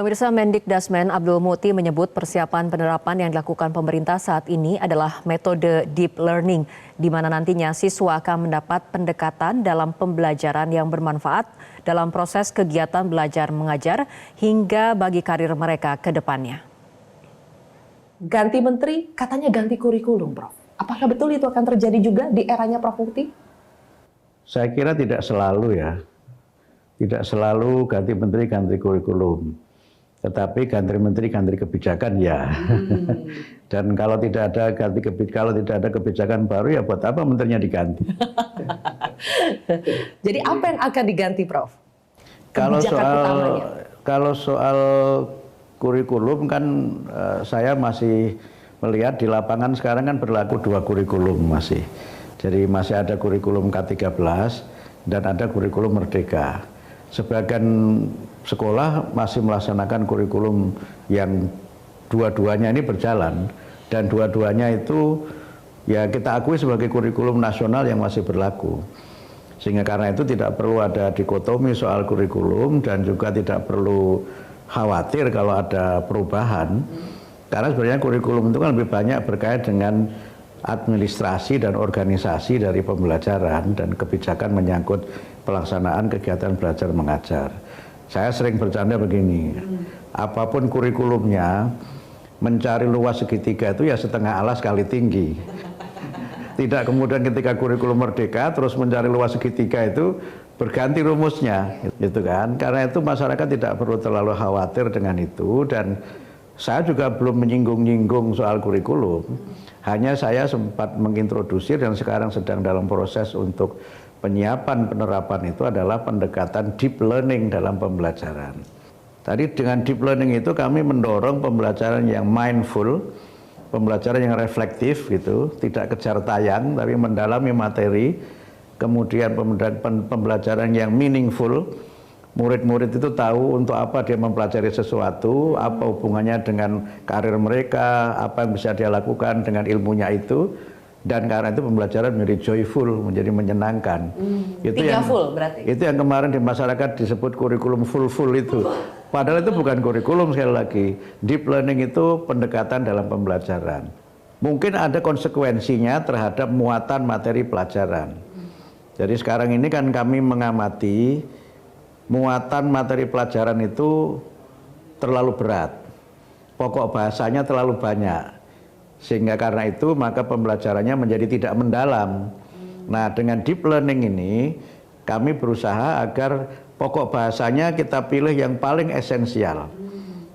Pemirsa, Mendikdasmen Abdul Muti menyebut persiapan penerapan yang dilakukan pemerintah saat ini adalah metode deep learning, di mana nantinya siswa akan mendapat pendekatan dalam pembelajaran yang bermanfaat dalam proses kegiatan belajar mengajar hingga bagi karir mereka ke depannya. Ganti menteri, katanya ganti kurikulum, Prof. Apakah betul itu akan terjadi juga di eranya Prof. Muti? Saya kira tidak selalu ya. Tidak selalu ganti menteri, ganti kurikulum. Tetapi ganti menteri, ganti kebijakan ya. Dan kalau tidak ada kebijakan baru ya buat apa menterinya diganti? Jadi apa yang akan diganti, Prof? Kalau soal kurikulum kan saya masih melihat di lapangan sekarang kan berlaku 2 kurikulum masih. Jadi masih ada kurikulum K13 dan ada kurikulum Merdeka. Sebagian sekolah masih melaksanakan kurikulum yang dua-duanya ini berjalan, dan dua-duanya itu ya kita akui sebagai kurikulum nasional yang masih berlaku. Sehingga karena itu tidak perlu ada dikotomi soal kurikulum dan juga tidak perlu khawatir kalau ada perubahan. Karena sebenarnya kurikulum itu kan lebih banyak berkait dengan administrasi dan organisasi dari pembelajaran dan kebijakan menyangkut pelaksanaan kegiatan belajar mengajar. Saya sering bercanda begini, apapun kurikulumnya, mencari luas segitiga itu ya setengah alas kali tinggi. Tidak kemudian ketika kurikulum Merdeka terus mencari luas segitiga itu berganti rumusnya, gitu kan? Karena itu masyarakat tidak perlu terlalu khawatir dengan itu, dan saya juga belum menyinggung-nyinggung soal kurikulum. Hanya saya sempat mengintrodusir dan sekarang sedang dalam proses untuk penyiapan penerapan itu adalah pendekatan deep learning dalam pembelajaran. Tadi dengan deep learning itu kami mendorong pembelajaran yang mindful, pembelajaran yang reflektif gitu, tidak kejar tayang tapi mendalami materi, kemudian pembelajaran yang meaningful. Murid-murid itu tahu untuk apa dia mempelajari sesuatu, apa hubungannya dengan karir mereka, apa yang bisa dia lakukan dengan ilmunya itu, dan karena itu pembelajaran menjadi joyful, menjadi menyenangkan. Itu yang full berarti? Itu yang kemarin di masyarakat disebut kurikulum full itu. Padahal itu bukan kurikulum, sekali lagi. Deep learning itu pendekatan dalam pembelajaran. Mungkin ada konsekuensinya terhadap muatan materi pelajaran. Jadi sekarang ini kan kami mengamati muatan materi pelajaran itu terlalu berat, pokok bahasanya terlalu banyak, sehingga karena itu maka pembelajarannya menjadi tidak mendalam. Nah, dengan deep learning ini kami berusaha agar pokok bahasanya kita pilih yang paling esensial,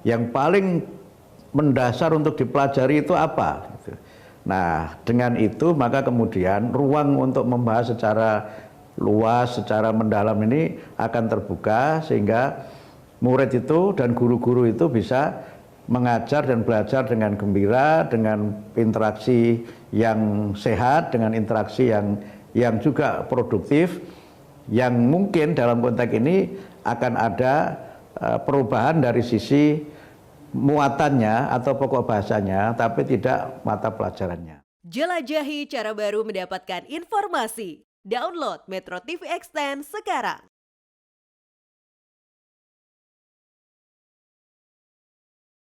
yang paling mendasar untuk dipelajari itu apa. Nah, dengan itu maka kemudian ruang untuk membahas secara luas, secara mendalam ini akan terbuka, sehingga murid itu dan guru-guru itu bisa mengajar dan belajar dengan gembira, dengan interaksi yang sehat, dengan interaksi yang juga produktif, yang mungkin dalam konteks ini akan ada perubahan dari sisi muatannya atau pokok bahasanya, tapi tidak mata pelajarannya. Jelajahi cara baru mendapatkan informasi. Download Metro TV Extend sekarang.